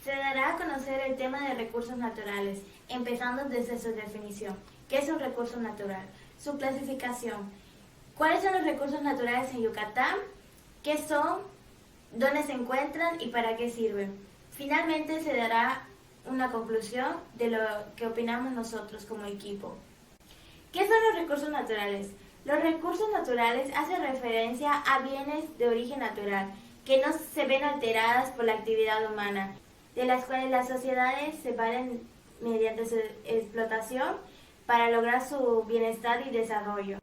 Se dará a conocer el tema de recursos naturales, empezando desde su definición. ¿Qué es un recurso natural? Su clasificación. ¿Cuáles son los recursos naturales en Yucatán? ¿Qué son? ¿Dónde se encuentran? ¿Y para qué sirven? Finalmente se dará una conclusión de lo que opinamos nosotros como equipo. ¿Qué son los recursos naturales? Los recursos naturales hacen referencia a bienes de origen natural que no se ven alteradas por la actividad humana, de las cuales las sociedades se valen mediante su explotación para lograr su bienestar y desarrollo.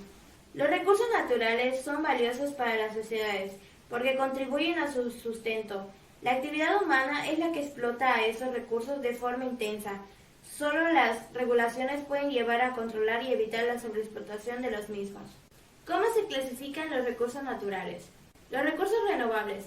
Los recursos naturales son valiosos para las sociedades porque contribuyen a su sustento. La actividad humana es la que explota a esos recursos de forma intensa. Solo las regulaciones pueden llevar a controlar y evitar la sobreexplotación de los mismos. ¿Cómo se clasifican los recursos naturales? Los recursos renovables.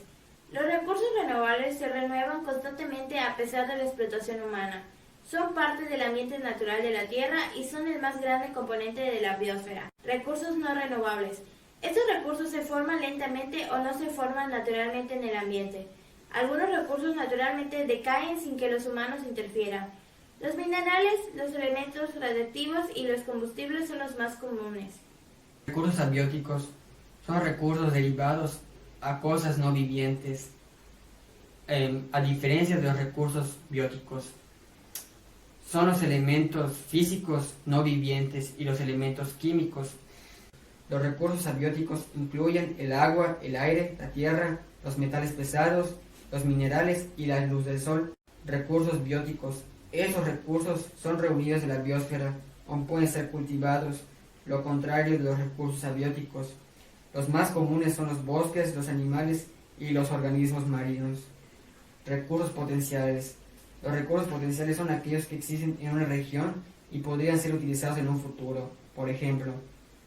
Los recursos renovables se renuevan constantemente a pesar de la explotación humana. Son parte del ambiente natural de la Tierra y son el más grande componente de la biosfera. Recursos no renovables. Estos recursos se forman lentamente o no se forman naturalmente en el ambiente. Algunos recursos naturalmente decaen sin que los humanos interfieran. Los minerales, los elementos radiactivos y los combustibles son los más comunes. Recursos abióticos son recursos derivados a cosas no vivientes, a diferencia de los recursos bióticos. Son los elementos físicos no vivientes y los elementos químicos. Los recursos abióticos incluyen el agua, el aire, la tierra, los metales pesados, los minerales y la luz del sol. Recursos bióticos. Esos recursos son reunidos en la biosfera o pueden ser cultivados, lo contrario de los recursos abióticos. Los más comunes son los bosques, los animales y los organismos marinos. Recursos potenciales. Los recursos potenciales son aquellos que existen en una región y podrían ser utilizados en un futuro. Por ejemplo,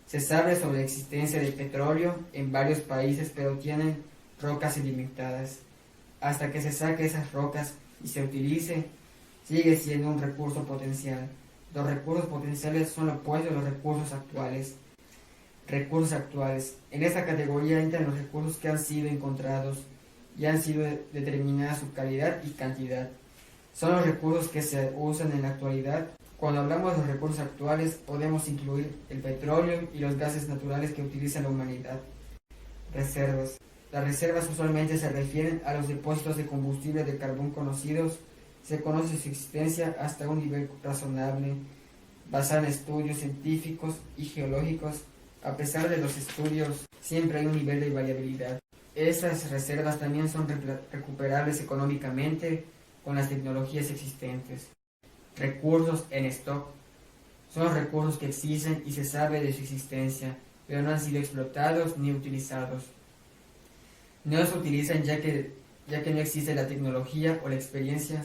se sabe sobre la existencia de petróleo en varios países, pero tienen rocas ilimitadas. Hasta que se saque esas rocas y se utilice, sigue siendo un recurso potencial. Los recursos potenciales son lo opuesto a los recursos actuales. Recursos actuales. En esta categoría entran los recursos que han sido encontrados y han sido determinada su calidad y cantidad. Son los recursos que se usan en la actualidad. Cuando hablamos de los recursos actuales, podemos incluir el petróleo y los gases naturales que utiliza la humanidad. Reservas. Las reservas usualmente se refieren a los depósitos de combustible de carbón conocidos. Se conoce su existencia hasta un nivel razonable, basado en estudios científicos y geológicos. A pesar de los estudios, siempre hay un nivel de variabilidad. Esas reservas también son recuperables económicamente con las tecnologías existentes. Recursos en stock. Son los recursos que existen y se sabe de su existencia, pero no han sido explotados ni utilizados. No se utilizan ya que no existe la tecnología o la experiencia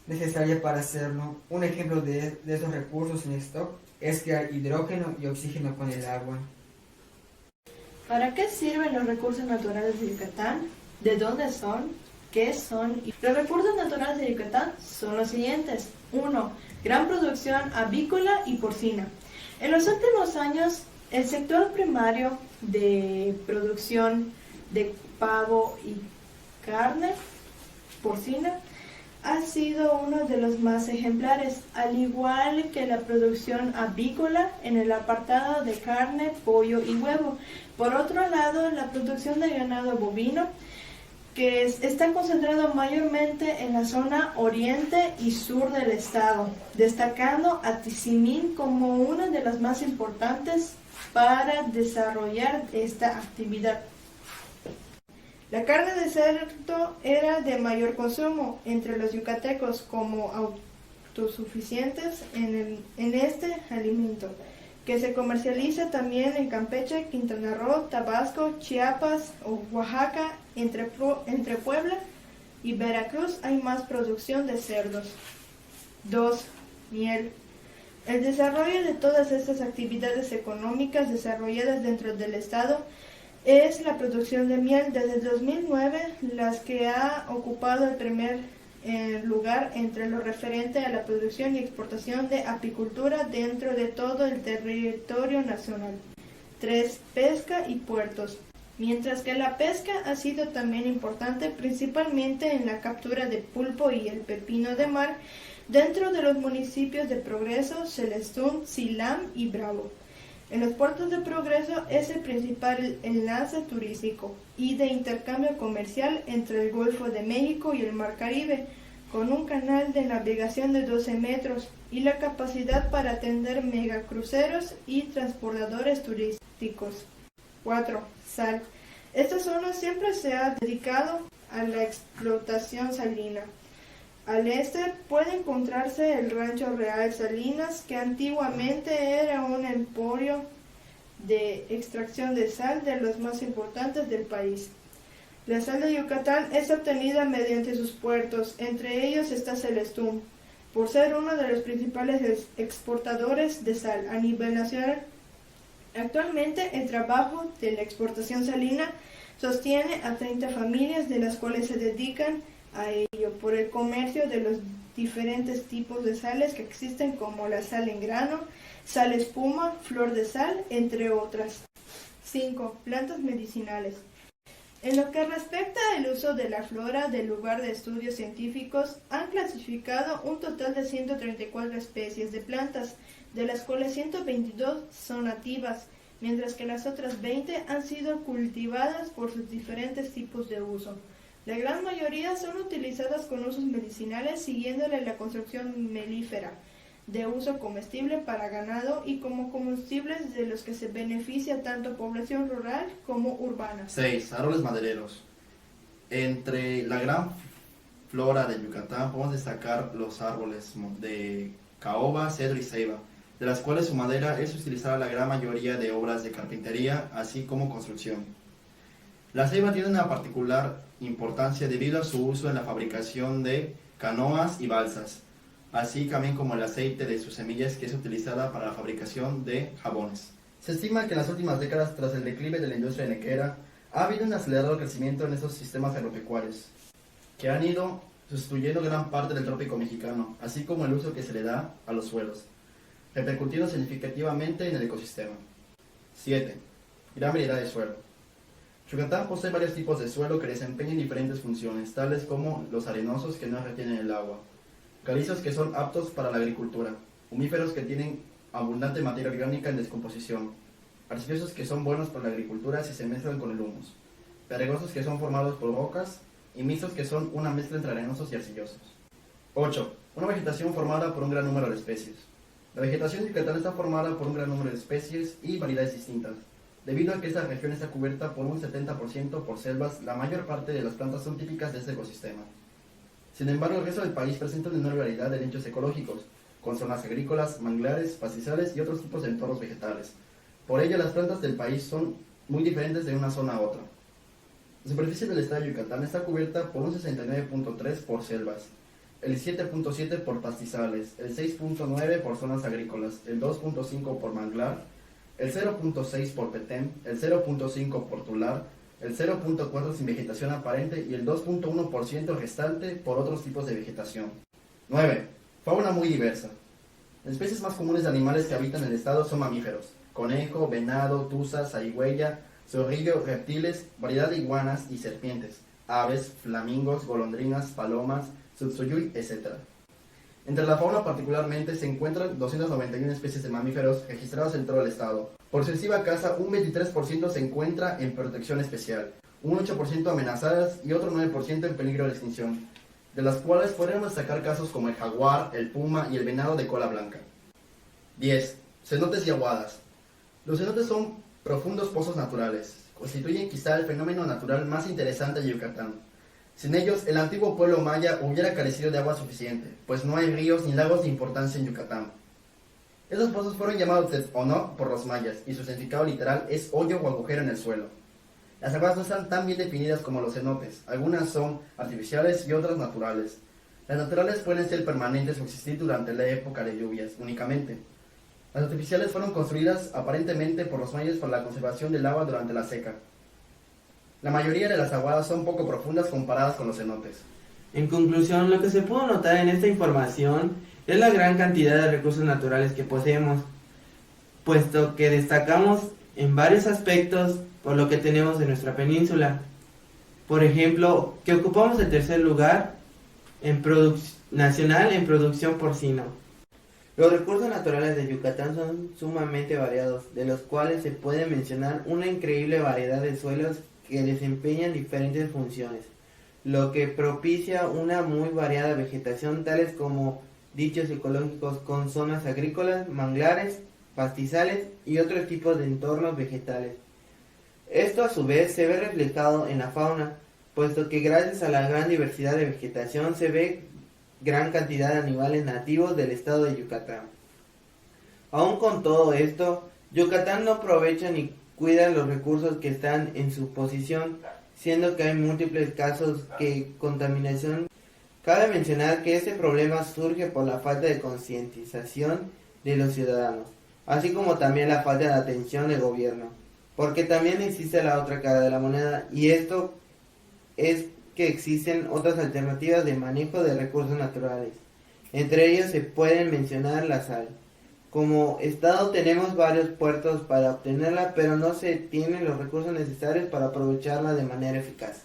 necesaria para hacerlo. Un ejemplo de esos recursos en stock es crear hidrógeno y oxígeno con el agua. ¿Para qué sirven los recursos naturales de Yucatán? ¿De dónde son? ¿Qué son? Los recursos naturales de Yucatán son los siguientes. 1. Gran producción avícola y porcina. En los últimos años, el sector primario de producción de pavo y carne porcina ha sido uno de los más ejemplares, al igual que la producción avícola en el apartado de carne, pollo y huevo. Por otro lado, la producción de ganado bovino, que está concentrado mayormente en la zona oriente y sur del estado, destacando a Tizimín como una de las más importantes para desarrollar esta actividad. La carne de cerdo era de mayor consumo entre los yucatecos como autosuficientes en este alimento, que se comercializa también en Campeche, Quintana Roo, Tabasco, Chiapas o Oaxaca. Entre Puebla y Veracruz hay más producción de cerdos. 2. Miel. El desarrollo de todas estas actividades económicas desarrolladas dentro del estado es la producción de miel. Desde 2009, las que ha ocupado el primer lugar entre lo referente a la producción y exportación de apicultura dentro de todo el territorio nacional. 3. Pesca y puertos. mientras que la pesca ha sido también importante, principalmente en la captura de pulpo y el pepino de mar dentro de los municipios de Progreso, Celestún, Silam y Bravo. En los puertos de Progreso es el principal enlace turístico y de intercambio comercial entre el Golfo de México y el Mar Caribe, con un canal de navegación de 12 metros y la capacidad para atender megacruceros y transportadores turísticos. 4. Sal. Esta zona siempre se ha dedicado a la explotación salina. Al este puede encontrarse el Rancho Real Salinas, que antiguamente era un emporio de extracción de sal de los más importantes del país. La sal de Yucatán es obtenida mediante sus puertos, entre ellos está Celestún, por ser uno de los principales exportadores de sal a nivel nacional. Actualmente el trabajo de la exportación salina sostiene a 30 familias, de las cuales se dedican a ello por el comercio de los diferentes tipos de sales que existen, como la sal en grano, sal espuma, flor de sal, entre otras. 5. Plantas medicinales. En lo que respecta al uso de la flora del lugar de estudios científicos, han clasificado un total de 134 especies de plantas, de las cuales 122 son nativas, mientras que las otras 20 han sido cultivadas por sus diferentes tipos de uso. La gran mayoría son utilizadas con usos medicinales, siguiéndole la construcción melífera, de uso comestible para ganado y como combustibles, de los que se beneficia tanto población rural como urbana. 6. Árboles madereros. Entre la gran flora de Yucatán podemos destacar los árboles de caoba, cedro y ceiba, de las cuales su madera es utilizada en la gran mayoría de obras de carpintería, así como construcción. La ceiba tiene una particular importancia debido a su uso en la fabricación de canoas y balsas, así también como el aceite de sus semillas, que es utilizada para la fabricación de jabones. Se estima que en las últimas décadas, tras el declive de la industria nequera, ha habido un acelerado crecimiento en estos sistemas agropecuarios, que han ido sustituyendo gran parte del trópico mexicano, así como el uso que se le da a los suelos, repercutiendo significativamente en el ecosistema. 7. Gran variedad de suelo. Yucatán posee varios tipos de suelo que desempeñan diferentes funciones, tales como los arenosos, que no retienen el agua, calizos, que son aptos para la agricultura, humíferos, que tienen abundante materia orgánica en descomposición, arcillosos, que son buenos para la agricultura si se mezclan con el humus, pedregosos, que son formados por rocas, y mixtos, que son una mezcla entre arenosos y arcillosos. 8. Una vegetación formada por un gran número de especies. La vegetación de Yucatán está formada por un gran número de especies y variedades distintas. Debido a que esta región está cubierta por un 70% por selvas, la mayor parte de las plantas son típicas de este ecosistema. Sin embargo, el resto del país presenta una enorme variedad de nichos ecológicos, con zonas agrícolas, manglares, pastizales y otros tipos de entornos vegetales. Por ello, las plantas del país son muy diferentes de una zona a otra. La superficie del estado de Yucatán está cubierta por un 69.3% por selvas, el 7.7% por pastizales, el 6.9% por zonas agrícolas, el 2.5% por manglar, el 0.6% por petén, el 0.5% por tular, el 0.4% sin vegetación aparente y el 2.1% restante por otros tipos de vegetación. 9. Fauna muy diversa. Las especies más comunes de animales que habitan el estado son mamíferos: conejo, venado, tuza, zarigüeya, zorrillo, reptiles, variedad de iguanas y serpientes, aves, flamingos, golondrinas, palomas, tsutsuyuy, etc. Entre la fauna particularmente se encuentran 291 especies de mamíferos registradas en todo el estado. Por su extensiva caza, un 23% se encuentra en protección especial, un 8% amenazadas y otro 9% en peligro de extinción, de las cuales podríamos destacar casos como el jaguar, el puma y el venado de cola blanca. 10. Cenotes y aguadas. Los cenotes son profundos pozos naturales. Constituyen quizá el fenómeno natural más interesante de Yucatán. Sin ellos, el antiguo pueblo maya hubiera carecido de agua suficiente, pues no hay ríos ni lagos de importancia en Yucatán. Esos pozos fueron llamados Tz'onok por los mayas, y su significado literal es hoyo o agujero en el suelo. Las aguas no están tan bien definidas como los cenotes, algunas son artificiales y otras naturales. Las naturales pueden ser permanentes o existir durante la época de lluvias únicamente. Las artificiales fueron construidas aparentemente por los mayas para la conservación del agua durante la seca. La mayoría de las aguadas son poco profundas comparadas con los cenotes. En conclusión, lo que se pudo notar en esta información es la gran cantidad de recursos naturales que poseemos, puesto que destacamos en varios aspectos por lo que tenemos en nuestra península. Por ejemplo, que ocupamos el tercer lugar nacional en producción porcino. Los recursos naturales de Yucatán son sumamente variados, de los cuales se puede mencionar una increíble variedad de suelos que desempeñan diferentes funciones, lo que propicia una muy variada vegetación, tales como dichos ecológicos con zonas agrícolas, manglares, pastizales y otros tipos de entornos vegetales. Esto a su vez se ve reflejado en la fauna, puesto que gracias a la gran diversidad de vegetación se ve gran cantidad de animales nativos del estado de Yucatán. Aún con todo esto, Yucatán no aprovecha ni cuida los recursos que están en su posición, siendo que hay múltiples casos de contaminación. Cabe mencionar que este problema surge por la falta de concientización de los ciudadanos, así como también la falta de atención del gobierno, porque también existe la otra cara de la moneda, y esto es que existen otras alternativas de manejo de recursos naturales. Entre ellos se pueden mencionar la sal. Como estado tenemos varios puertos para obtenerla, pero no se tienen los recursos necesarios para aprovecharla de manera eficaz.